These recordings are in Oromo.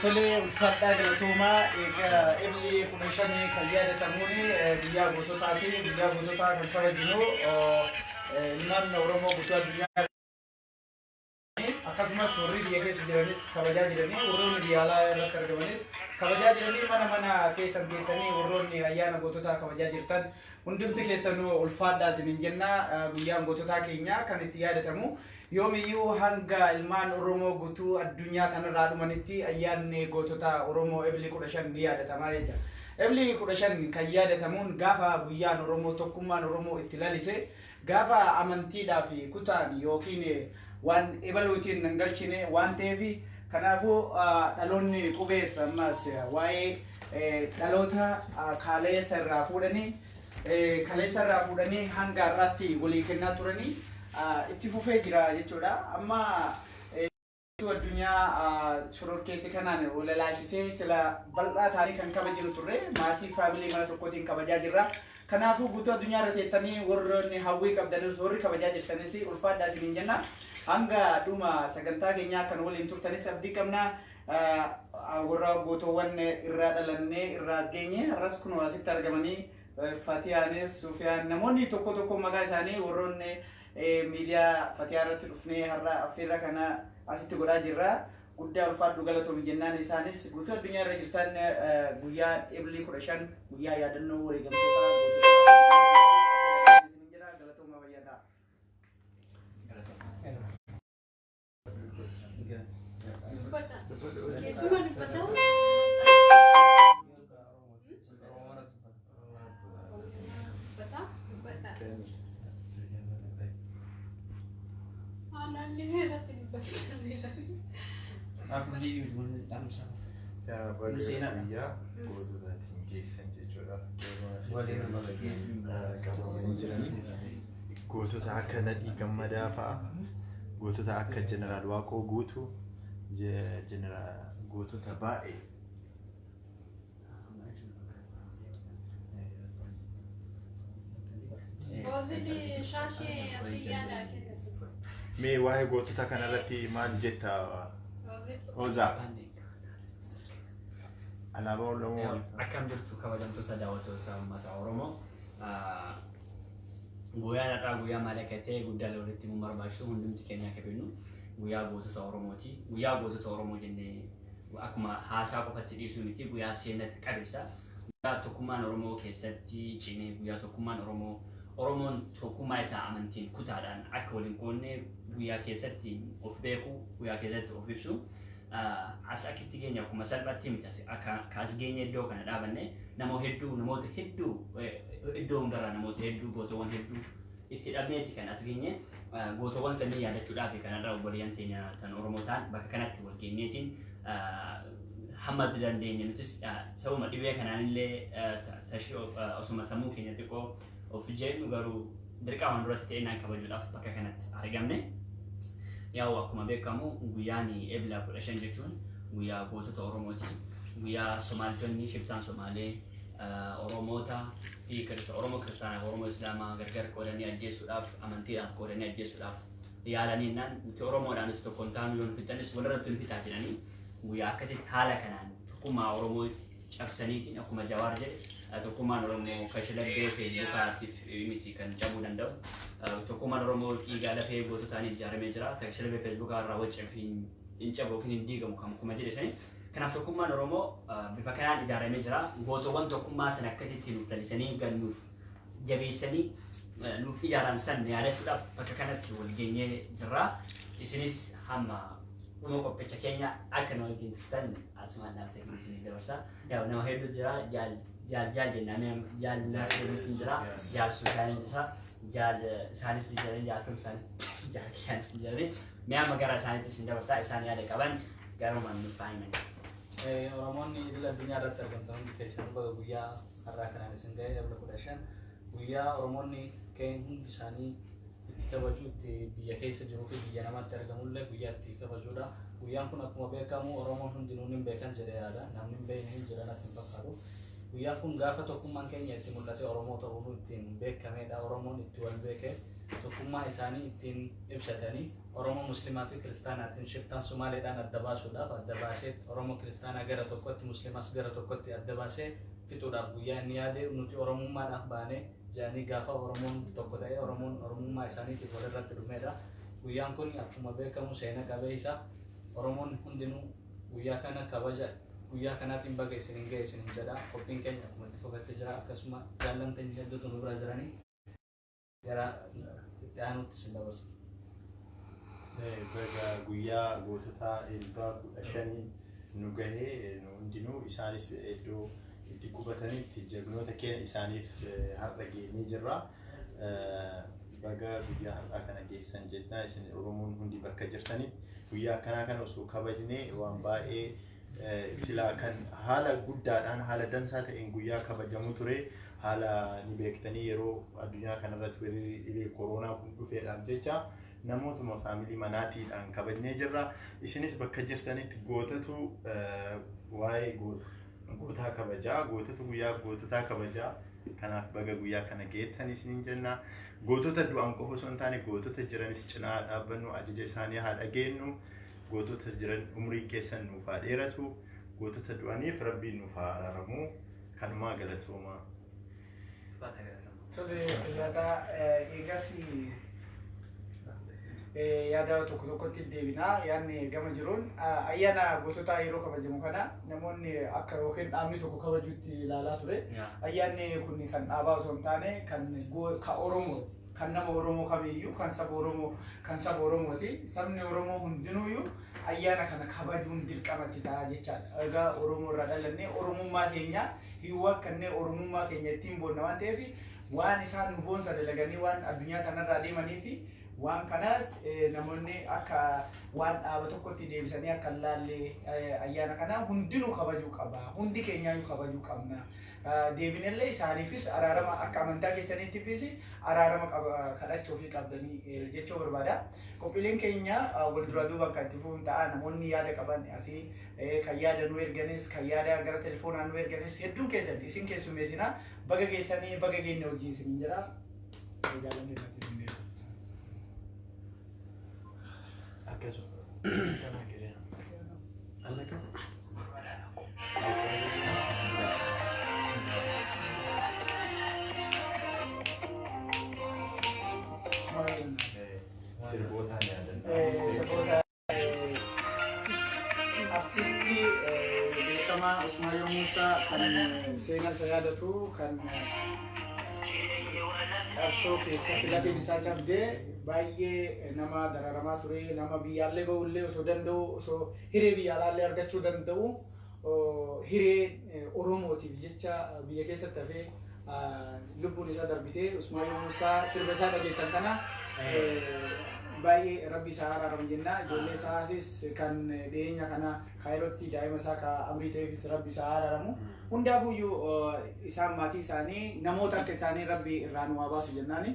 Tole uffadhaa galatuumaa egaa Ebli kuma shanii kan yaadatamuuni guyyaa goototaafi guyyaa goototaa kan kabajnu ilmaan Oromoo guutuu addunyaa akkasumas warri biyya keessa jiranis kabajaa jiranii warroonni biyya alaa irratti argamanis kabajaa jiranii mana keessan geessanii warroonni ayyaana goototaa kabajaa jirtan hundumti keessanuu ulfaadhaa isiniin jenna guyyaan goototaa keenya kan itti yaadatamu yoomiyyuu hanga ilmaan Oromoo guutuu addunyaa kanarraa dhumanitti ayyaanni goototaa Oromoo Ebli 15 ni yaadatamaa jecha. Ebli 15 kan yaadatamuun gaafa guyyaan Oromoo tokkummaan Oromoo itti lalise gaafa amantiidhaa fi kutaan yookiin waan ebaluutiin nangalchine waan ta'eef kanaafuu dhaloonni qubeessa ammas waa'ee dhaloota kaleessa irraa fuudhanii hanga har'aatti walii kennaa turanii itti fufee jira jechuudha. Amma addunyaa shororkeessa kanaan wal ilaalchisee sila bal'aa ta'anii kan kabajnu turre maatii faamilii mana tokkootiin kabajaa jirra. Kanaafuu guutuu addunyaa irra teessanii warroonni hawwii qabdanis warri kabajaa jirtanis ulfaadhaa isiniin jenna. Hanga dhuma sagantaa keenyaa kan waliin turtanis abdii qabna. Warra gootoowwan irraa dhalannee irraa as geenye har'as kun asitti argamanii Fatiyaanis Sufiyaan namoonni tokko maqaa isaanii warroonni miidiyaa Fatiyaa irratti dhufnee har'a affeerra kana asitti godhaa jirra. Guddaa ulfaadhu galatoomii jennaan isaanis guutuu addunyaa irra jirtan guyyaa Ebli 15 guyyaa yaadannoo wareegamtoota goototaa isin jedha galatoomaa fayyadaa. Aku beli di dalam sana. Ya, bagi ya, gotoota geessan jechuudha. Gotoota akka Nadhii Gammadaa fa'a, gotoota akka Jeneraal Waaqoo Guutuu, gotoota baay'ee. Bozidi shaashee asii yaada Mee waa'ee gootota kanarratti maal jetta Oza? Alaabaa Oromoo akkam jirtu kabajamtoota daawwattoota uummata Oromoo. Guyyaan har'aa guyyaa maal akka ta'e guddaa walitti nu barbaachisu hundumti keenya akka beeknu guyyaa gootota Oromooti. Guyyaa gootota Oromoo jennee akkuma haasaa qofatti dhiisuu miti guyyaa seenaa qabeessa. Guyyaa tokkummaan Oromoo keessatti cimee guyyaa tokkummaan Oromoon tokkummaa isaa amantiin kutaadhaan akka waliin qoonnee guyyaa keessatti of beeku guyyaa keessatti of ibsu as akkitti geenya akkuma salphaatti miti kaas geenya iddoo kana dhaabanne namoota hedduu iddoo hundarraa namoota hedduu gootoowwan hedduu itti dhabneeti kan as geenye gootoowwan sanii yaadachuudhaaf kanarraa obboleeyyan teenya kan Oromoo ta'an bakka kanatti wal geenyeetiin hamma dandeenye nutis sababa dhibee kanaanillee tashii osuma sammuu keenya xiqqoo of jennu garuu dirqamaan duratti ta'inaan kabajuudhaaf bakka kanatti argamne. Yaa'u akkuma beekamu guyyaan Ebla 15 jechuun guyyaa gootota Oromooti. Guyyaa Somaaltonni shiftaan Somaalee Oromoota fi Oromoo Kiristaanaa Oromoo Islaamaa gargar qoodanii ajjeesuudhaaf amantiidhaan qoodanii ajjeesuudhaaf yaalaniinaan nuti Oromoodhaan nuti tokkoon taanu yoo nu fixanis walirratti nu fixaa jedhanii guyyaa akkasitti haala kanaan tokkummaa Oromoo cabsaniitiin akkuma Jawaar jedhe tokkummaan Oromoo kashalabdee fi lukaatiif miti kan cabuu danda'u. Tokkummaan Oromoo dhiigaa lafee goototaan ijaaramee jira. Kashalabee Feesbuukaa irraa wacce fi hin cabu yookiin hin diigamu akkuma jedhe sani. Kanaaf tokkummaan Oromoo bifa kanaan ijaaramee jira. Gootowwan tokkummaa sana akkasitti nuuf lalisanii gannuuf jabeessanii nuuf ijaaran san yaadachuudhaaf bakka kanatti wal geenyee jirra. Isinis hamma dhuma qophicha keenya akka nu wajjin turtan asumaan dhaamsa keenya isinii dabarsa. Yaa nama hedduu jira jaal jennaan jaal naasirris jira jaal suushaanis jira jaal isaanis jira jaal tum isaanis jaal kiyaanis jira. Mee amma gara isaaniitti isin dabarsaa isaan yaada qaban garumaan nuuf faayiman. Oromoonni idil addunyaa irratti argamtan hundi keessatti bakka guyyaa har'aa kanaan isin ga'e Ebla 15 guyyaa Oromoonni keenya hundi isaanii itti kabajuutti biyya keessa jiruu fi biyya namaatti argamullee guyyaa itti kabajuudha. Guyyaan kun akkuma beekamu Oromoon hundinuu hin beekan jedhee yaada. Namni hin beekne hin jiran akka hin fakkaatu. Guyyaan kun gaafa tokkummaan keenya itti mul'ate Oromoo ta'uu ittiin beekamedha. Oromoon itti wal beeke tokkummaa isaanii ittiin ibsatanii Oromoo Muslimaa fi Kiristaanaatiin shiftaan Sumaaleedhaan adda baasuudhaaf adda baasee Oromoo Kiristaanaa gara tokkotti Muslimaas gara tokkotti adda baasee fixuudhaaf guyyaa inni yaade nuti Oromummaadhaaf baanee jaanii gaafa Oromoon tokko ta'ee Oromummaa isaaniitiif walirratti dhumedha. Guyyaan kun akkuma beekamu seena qabeessa Oromoon hundinuu guyyaa kana kabaja guyyaa kanaatiin baga isin ga'e isin jedha. Qophiin keenya akkuma itti fogattee jira akkasuma jaallamteen hedduutu nu bira jiranii gara itti aanutti isin dabarsa. Baga guyyaa gootota Ebla 15 nu gahee hundinuu isaanis iddoo itti qubatanitti jagnoota keenya isaaniif har'a geenyee jirra. Baga guyyaa har'aa kana geessan jennaa isin Oromoon hundi bakka jirtanitti guyyaa akkanaa kana osoo kabajnee waan baay'ee silaa kan haala guddaadhaan haala dansaa ta'een guyyaa kabajamu ture. Haala ni beektanii yeroo addunyaa kanarratti dhibee kooroonaa kun dhufeedhaaf jecha namootuma faamilii manaatiidhaan kabajnee jirra. Isinis bakka jirtanitti gootatu waa'ee gootaa kabajaa gootota guyyaa goototaa kabajaa kanaaf baga guyyaa kana geettan isiniin jenna. Gootota du'an qofa osoo hin taane gootota jiranis cinaa dhaabbannu ajaja isaanii haa dhageenyu. Gootota jiran umrii keessan nuuf haa dheeratu. Gootota du'aniif rabbiin nuuf haa araaramu. Kanumaa galatoomaa. Tole yaada eegas yaada tokkotti deebinaa yaadni gama jiruun ayyaana gootota yeroo kabajamu kana namoonni akka yookiin dhaabni tokko kabajuutti ilaalaa ture. Ayyaanni kun kan dhaabaa osoo hin taane kan Oromoo kan nama Oromoo kamiyyuu kan saba Oromooti. Sabni Oromoo hundinuyyuu ayyaana kana kabajuun dirqamatti ta'a jechaadha. Egaa Oromoo irraa dhalannee Oromummaa keenya hiwwa kanneen Oromummaa keenya ittiin boonna waan ta'eef waan isaan nu boonsa dalaganii waan addunyaa kanarraa deemanii fi waan kanas namoonni akka waan dhaaba tokkotti deebisanii akka laallee ayyaana kana hundinuu kabajuu qaba. Hundi keenyaayyuu kabajuu qabna. Deebinellee isaaniifis araarama akka amantaa keessaniittiifis araarama kadhachuu fi qabdanii jechuu barbaada. Qophiileen keenya wal duraa duubaan kan itti fufuun ta'a. Namoonni yaada qaban asii kan yaada nu erganis kan yaada gara telefoonaan nu erganis hedduun keessatti isin keessummeessina. Baga geessanii baga geenya hojii isin jira. Artistii beekamaa Usmaayoo Muusaa kan seenaa isa yaadatu kan qabsoo keessatti lafeen isaa cabdee baay'ee nama dararamaa ture. Nama biyyaallee bahullee osoo danda'u osoo hiree biyyaalaallee argachuu danda'u hiree Oromootiif jecha biyya keessatti hafee lubbuun isaa darbitee Usmaayoo Muusaa sirba isaa dhageettan kana baay'ee rabbi isaa araaramu jenna. Ijoollee isaatis kan dhiyeenya kana Kaayirootti daa'ima isaa ka amrii ta'eefis rabbi isaa araaramu. Hundaafuyyuu isaan maatii isaanii namoota akka isaanii rabbi irraa nu haa baasu jennaani.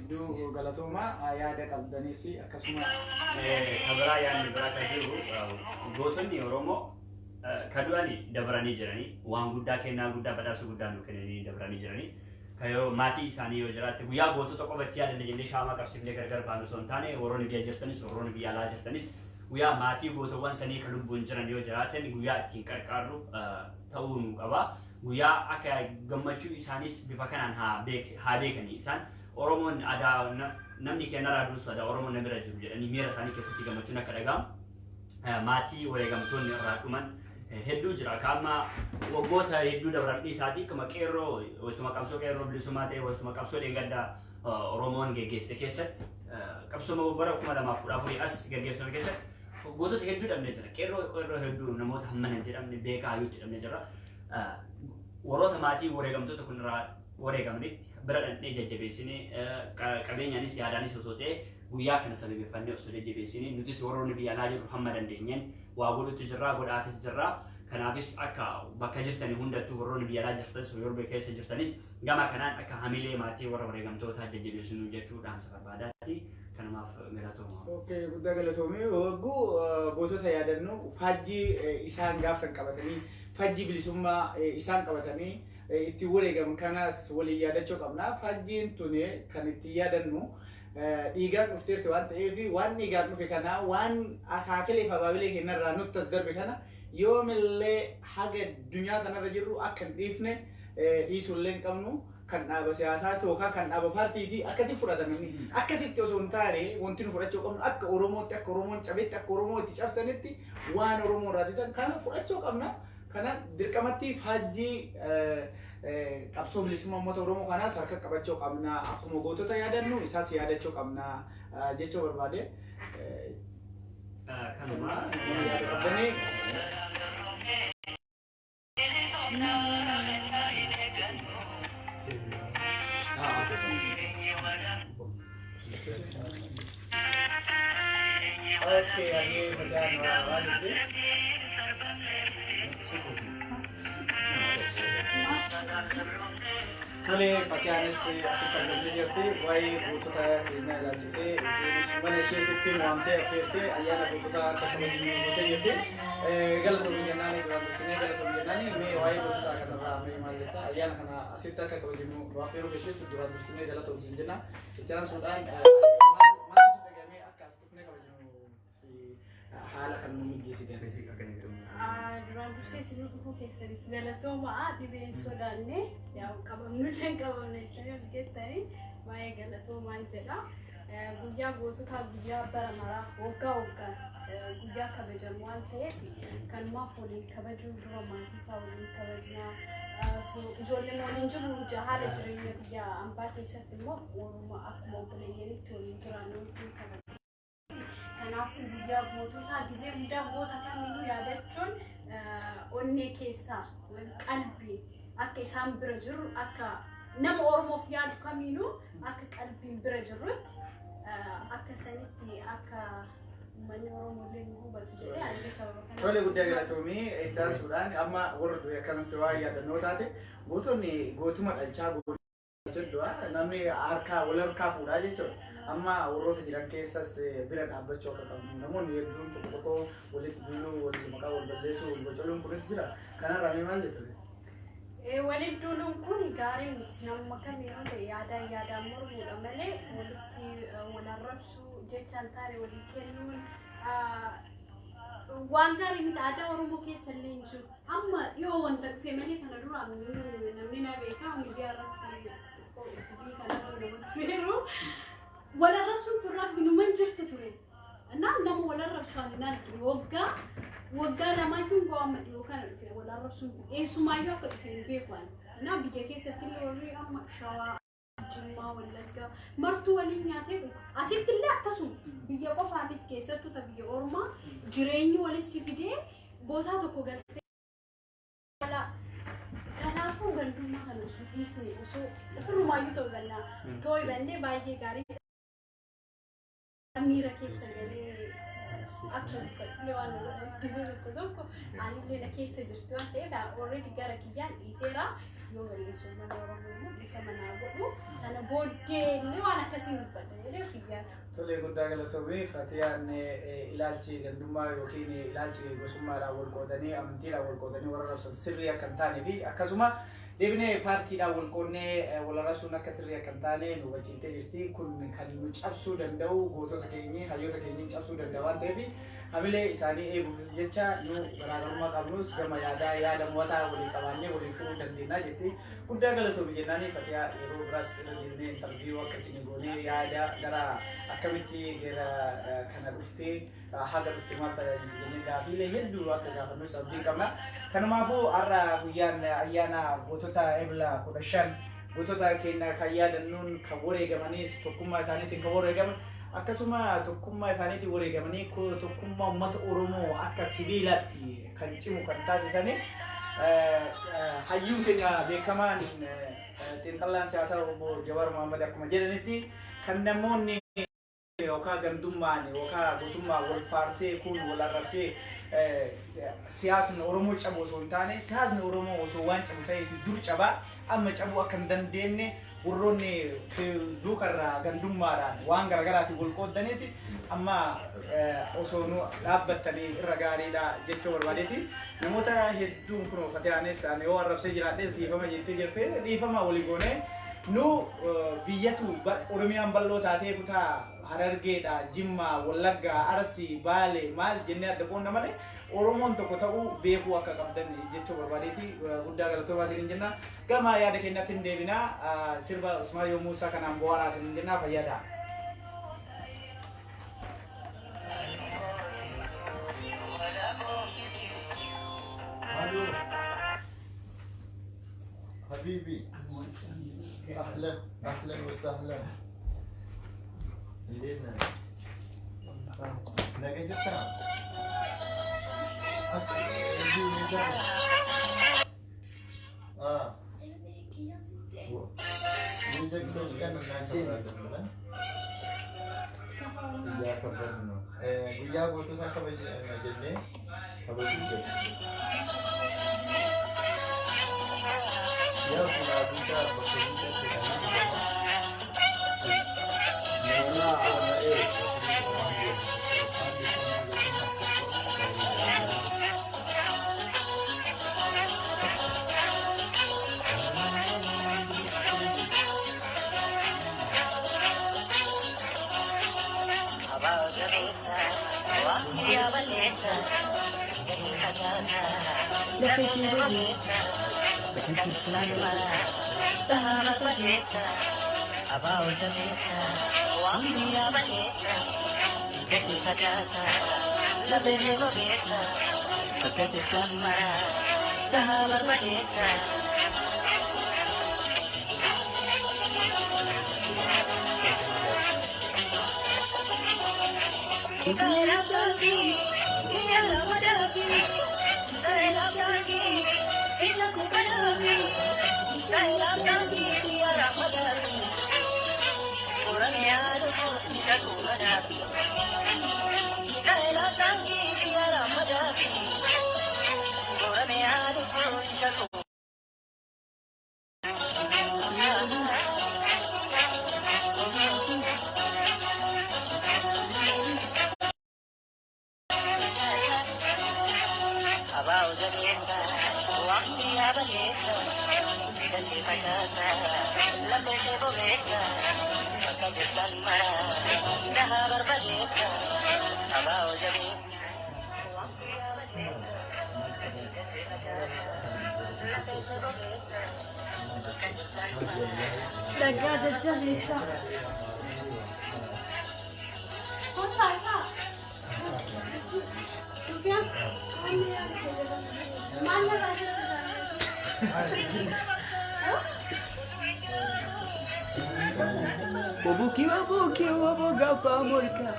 Iddoo galatoomaa yaada qabdanis akkasuma kabiraa yaadni biraa kan jiru gootonni Oromoo kadu'anii dabaranii jiranii waan guddaa kennaa guddaa badhaasa guddaa nu kennanii dabaranii jiranii. Kayo maatii isaanii yoo jiraate guyyaa gootota qofatti yaadanne jennee shaamaa qabsiifnee gargar baanu osoo hin taane warroonni biyya jirtanis warroonni biyya alaa jirtanis guyyaa maatii gootoowwan sanii kan lubbuun jiran yoo jiraatan guyyaa ittiin qarqaarru ta'uu nu qaba. Guyyaa akka gammachuu isaanis bifa kanaan haa beekanii isaan Oromoon aadaa namni keenyarraa dursu aadaa Oromoon nama bira jiru jedhanii miira isaanii keessatti gammachuun akka dhagahamu maatii wareegamtoonni irraa dhuman hedduu jira. Kaama waggoota hedduu dabaranii isaatii akkuma qeerroo wastuma qabsoo qeerroo bilisummaa ta'e wastuma qabsoo dheengaddaa Oromoon geggeessite keessatti qabsoo bara 2014 as geggeessame keessatti gootota hedduu dhabnee jira. Qeerroo hedduu namoota hammanan jedhamne beekaa hayyuutti dhabnee jira. Warroota maatii wareegamtoota kun irraa wareegamanitti bira dhandhee jajjabeessinee qabeenyaanis yaadaanis osoo ta'e guyyaa kana sababeeffannee osoo jajjabeessinee nutis warroonni biyya alaa jirru hamma dandeenyeen waa godhutti jirraa godhaafis jirraa. Kanaafis akka bakka jirtanii hundattuu warroonni biyya alaa jirtanis yorbee keessa jirtanis gama kanaan akka hamilee maatii warra wareegamtoota jajjabeessinuu jechuudhaan barbaadaatti. Kanamaaf galatooma. Okay, guddaa galatoomee hogguu gootota yaadannu faajjii isaan gaafsan qabatanii faajjii bilisummaa isaan qabatanii itti wareegaman kanas waliin yaadachuu qabna. Faajjiin tuni kan itti yaadannu dhiigaan dhufteerti waan ta'eef waan dhiigaan dhufe kana waan akaakilee fi abaabilee kennarraa nutti as darbe kana yoomillee haga addunyaa kanarra jirru akka hin dhiifne dhiisuullee hin qabnu. Kan dhaaba siyaasaa yookaan kan dhaaba paartiitii akkasitti fudhatamanii akkasitti osoo hin taane wanti nu fudhachuu qabnu akka Oromootti akka Oromoon cabeetti akka Oromoo itti cabsanitti waan Oromoo irraa didan kana fudhachuu qabna. Kana dirqamatti faajjii qabsoo bilisummaa uummata Oromoo kanaas harka qabachuu qabna. Akkuma gootota yaadannu isaas yaadachuu qabna jechuu barbaade. Kanuma yaadadhanii okay, again, Kale Fatianis asitti argamtee jirti waa'ee gootota keenya ilaalchisee isinis mana isheetitti waamtee affeertee ayyaana gootota akka kabajnu gootee jirti. Galatoomii jennaanii duraan dursinee galatoomii jennaanii mee waa'ee gootota kanarraa mee maal jetta ayyaana kana asitti akka kabajnu affeeruu keessatti duraan dursinee galatoomii jenna. Itti aansuudhaan maal dhagamee akka as dhufnee kabajnu haala kan nu mijeessite akkasii akka inni duraan dursee isin dhufuu keessaniif galatoomaa dhibeen sodaanne yaa qabamnullee qabamne jettanii baay'ee galatoomaan jedha. Guyyaa goototaa guyyaa bara maraa waggaa waggaan guyyaa kabajamu waan ta'eef kanumaaf waliin kabajuu dura maatii fa'aa waliin kabajnaa ijoolleen waliin jiru haala jireenya biyya ambaa keessatti immoo Oromoo akkuma obboleeyyanitti waliin jiraannu kabajna. Kanaafuu guyyaa goototaa gizee hundaa goota kamiyyuu yaadachuun onnee keessaa qalbii akka isaan bira jiru akka nama Oromoof yaadu kamiyyuu akka qalbiin bira jirutti akka sanitti akka uummanni Oromoo illee nu hubatu jedhee ani sababa kana. Tole guddaa galatoomii itti aansuudhaan amma warra du'e akkanatti waa yaadannoo taate gootonni gootuma dhalchaa jechuudha namni harkaa wal harkaa fuudhaa jechuudha. Amma warroota jiran keessas bira dhaabbachuu akka qabnu namoonni hedduun tokko tokko walitti duuluu wal maqaa wal balleessuu wal bocoluun kunis jira. Kanarraa mee maal jettu? Walitti duuluun kun gaarii miti namuma kamiyyuu ta'e yaadaan mormuudha malee walitti wal arrabsuu jechaan taane walii kennuun waan gaarii miti aadaa Oromoo keessa illee hin jiru. Amma dhiyoo wanta dhufe malee kana dura namni na beekaa miidiyaa irratti xiqqoo kanarra namatti beeru. Wala rasul turab binuman jirtu ture. Nama wala rasul nan wagga lama kun go amma diyo kana dhufe wala rasul sumaayyoo akka dhufe beekwan. Biyya keessatti illee warri amma shawaa jimmaa wallagga martuu waliin nyaatee asitti illee akkasuma biyya qofaa miti keessattuu ta biyya Oromoo jireenyi walitti fidee bootaa tokko galtee kanaafuu gandummaa kana suudhiisne osoo ofirrumaayyuu ta'uu gannaa ta'uu bannee baay'ee gaarii. Amira keessa galee akka waan gizee tokko ani illee na keessa jirtu waan ta'eef already gara kiyyaan dhiiseera yoo balleessummaa Oromoo bifa manaa godhu kana booddee illee waan akkasii dubbadha jedhee kiyyaan. Tole guddaa galatoomii Fatiyaan ilaalchi gandummaa yookiin ilaalchi gosummaadhaan wal qoodanii amantiidhaan wal qoodanii warra rabsan sirrii akka hin taanee fi akkasuma deebinee paartiidhaan wal qoodnee wal arrabsuun akka sirrii akka hin taane nu hubachiiftee jirti. Kun kan nu cabsuu danda'u gootota keenya hayyoota keenya cabsuu danda'a waan ta'eef hamilee isaanii eeguufis jecha nu garaagarummaa qabnus gama yaada mootaa walii qabaannee walii furuu dandeenya jettee guddaa galatoomi jennaanii fatiyaa yeroo biraas irra deemnee intarviiyuu akkasii goonee yaada gara akkamitti gara kana dhuftee haga dhuftee maal tajaajilti jennee gaafiilee hedduu akka gaafannus abdii qabna. Kanumaafuu har'a guyyaan ayyaana gootota Ebla 15 gootota keenya kan yaadannuun kan wareegamaniis tokkummaa isaaniitiin kan wareegaman akkasuma tokkummaa isaaniitiin wareegamanii tokkummaa uummata Oromoo akka sibiilaatti kan cimu kan taasisanii hayyuun keenya beekamaan xiinxalaan siyaasaa obbo Jawaar Mohaammed akkuma jedhanitti kan namoonni yookaan gandummaan yookaan gosummaa wal faarsee kun wal arrabsee siyaasni Oromoo cabu osoo hin taane siyaasni Oromoo osoo waan cabu ta'eef dur cabaa amma cabuu akka hin dandeenye warroonni duukarraa gandummaadhaan waan garaagaraatiin wal qooddanis amma osoo nu dhaabbattanii irra gaariidha jechuu barbaadeeti. Namoota hedduun kun fatiyaanis yoo arrabsee jiraadhes dhiifama jettee jirte dhiifama walii goonee nu biyyatu Oromiyaan bal'oo taatee kutaa Harargeedha, Jimmaa, Wallaggaa, Arsii, Baalee maal jennee adda qoonna malee Oromoon tokko ta'uu beekuu akka qabdan jechuu barbaadeeti. Guddaa galatoomaa isin jenna. Gama yaada keenyatti hin deebinaa sirba Usmaayoo Muusaa kanaan bu'aaraa isin jenna fayyada. حبيبي اهلا اهلا وسهلا لينا نجدتها Guyyaa gootota kabajaa jennee kabajuu jirra. Yaa suura guddaa bakka Daggaa jajjabeessa. Kottaa isaa. Sufiyaan qaamni yaada keessa maal narraa jirtu Obuki obo gafa molka.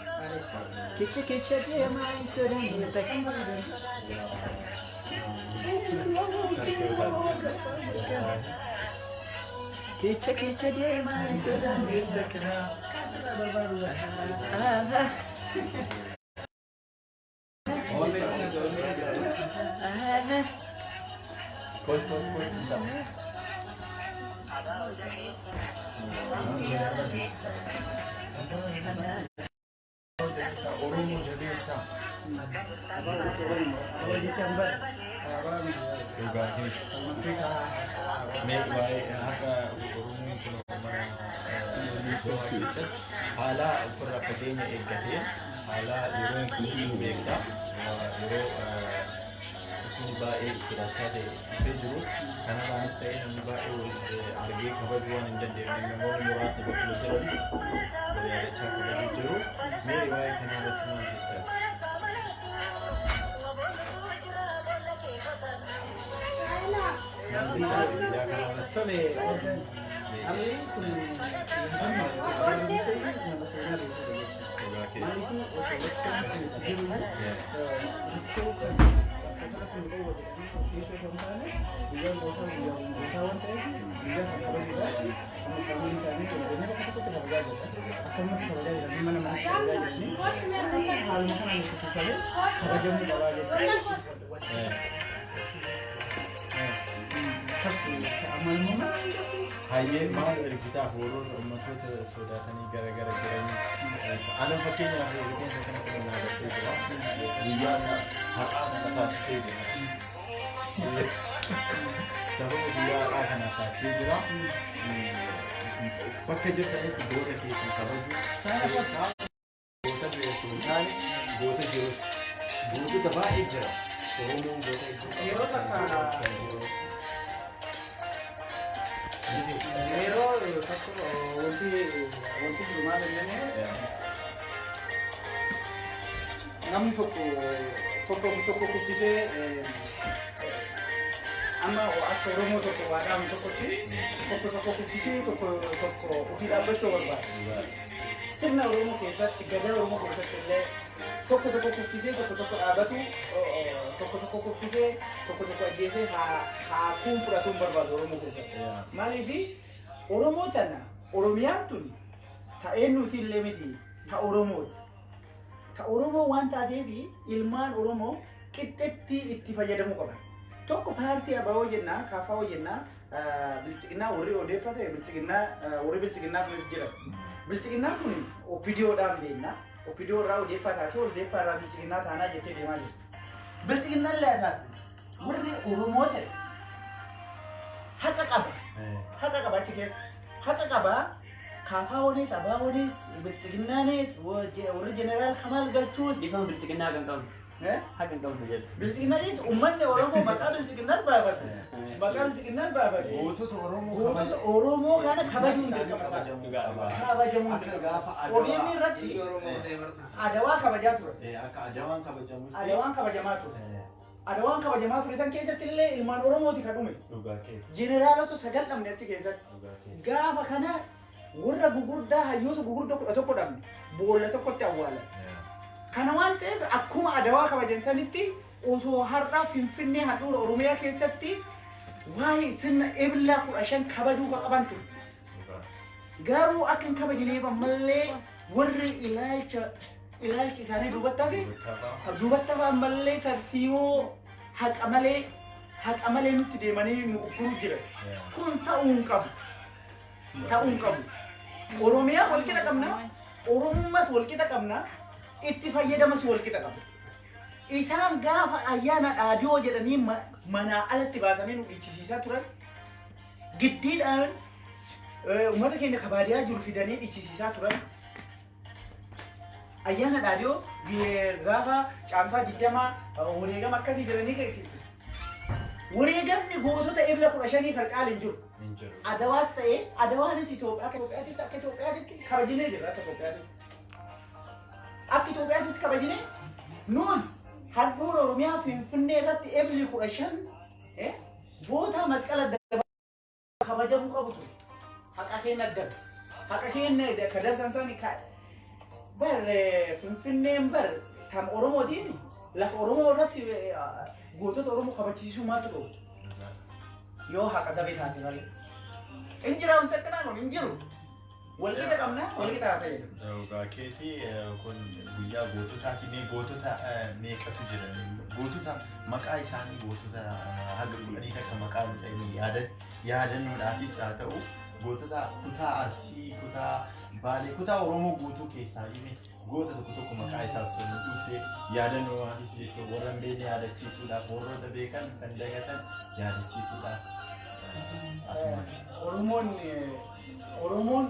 Kecha dema insadane takira. Kecha dema insadane takira. Oromoo jabeessa. Haala ofirraa fageenya eeggatee haala yeroo hin kunuunsu beektaa yeroo inni baay'ee firaashaa ta'e dhufee jiru kanarraanis ta'ee namni baay'ee argee kabajuu waan hin dandeenye namoonni muraasni bakka sirrii wal yaadachaa kabajuu jiru mee waa'ee kanarratti maal jettaa? Tole, kami kun Hayyee maal ergitaaf warroota uummattoota sodaatanii gara jiranii ana fakkeenyaaf rifeensa kana kan naagatee jira guyyaa har'aa kana taasisee jira sababa guyyaa har'aa kana taasisee jira bakka jirtanitti goota keessan kabaju goota beektu hin taane goota jirus gootota baay'ee jira Oromoon goota yeroo takka Pero wanti rumah dengan nam toko kufise ama atau Oromoo toko wadam toko kufise toko ufida betul berba. Sirna Oromoo keessatti gada Oromoo keessatti toko kufise toko abatu toko kufise toko ajese ha kun fudhatuun barbaadu Oromoo keessatti. Maaliifi Oromoo tana Oromiyaan tuni ta'ee nuti illee miti ta Oromoodha. Ka Oromoo waan taateefi ilmaan Oromoo qixxeetti itti fayyadamuu qaban. Tokko paartii abawoo jennaa kaafawoo jennaa bilisiginnaa warri odeeffate bilisiginnaa kunis jira. Bilisiginnaa kun opidiyoodhaan beekna. Opidiyoo irraa odeeffataa fi odeeffaa irraa bilisiginnaa taanaa jettee deemaa jirti. Bilisiginnaan laataati warri Oromoo ta'e haqa qaba. Haqa qaba achi keessa. Haqa qaba. Kaafawoonis abaawoonis bilisiginnaanis warri jeneraal Kamaal Galchuus Difan bilisiginnaa kan qabu. Haqa kan qabu jedhu. Bilisiginnaa jechuun uummanni Oromoo maqaa bilisiginnaas baafatu. Maqaa bilisiginnaas baafatu. Gootota Oromoo kana kabajuun dirqama. Kabajamuun dirqama. OBN irratti adawaa kabajaa ture. akka adawaan kabajamu Adawaan kabajamaa ture. Adawaan kabajamaa ture san keessatti illee ilmaan Oromooti kan dhume. Jeneraalota sagal dhabne achi keessatti. Gaafa kana warra gugurdaa hayyoota gugurdaa 11 dhabne boolla tokkotti awwaalan. Kana waan ta'eef akkuma adawaa kabajan sanitti osoo har'aa Finfinnee handhuura Oromiyaa keessatti waa'ee sirna Ebla 15 kabajuu qaban ture. Garuu akka hin kabajineef ammallee warri ilaalchi isaanii duubattaaf ammallee tarsiimoo haqa malee nutti deemanii nu ugguruu jira. Kun ta'uu hin qabu. Oromiyaa wal qixa qabna, Oromummaas wal qixa qabna, itti fayyadamas wal qixa qabna. Isaan gaafa ayyaana dhaadhiyoo jedhanii manaa alatti baasanii nu dhiichisiisaa turan giddiidhaan uummata keenya kabaadiyaa jiru fidanii dhiichisiisaa turan. Ayyaana dhaadhiyoo gaafa caamsaa 20 wareegama akkasii jiranii wareegamni gootota Ebla 15 farqaan hin jiru. Adawaas ta'ee adawaanis Itoophiyaatti kabajinee jira akka Itoophiyaatti kabajinee nuus handhuura Oromiyaa Finfinnee irratti Ebli 15 goota masqala kabajamuu qabu ture. Haqa keenya adda. Haqa keenya ka darsan sani bar Finfinneen bar tam Oromootiin lafa Oromoo irratti gootota Oromoo kabachiisuu maatu ta'u. Yoo haqa dabee taate malee. Injira wanta kanaan injiru. Walqixa qabna, walqixa haa fayyadamu. Keetii kun guyyaa goototaati mee gootota meeqatu jira? Gootota maqaa isaanii gootota haga godhanii akka maqaa godhanii yaadannoodhaafis haa ta'u gootota kutaa Arsii, kutaa Baalee, kutaa Oromoo guutuu keessaa goota tokko maqaa isaas sirriitti yaadannoo waantis jechuudha. Warra hin beekne yaadachiisuudhaaf, warroota beekan kan dagatan yaadachiisuudhaaf. Oromoon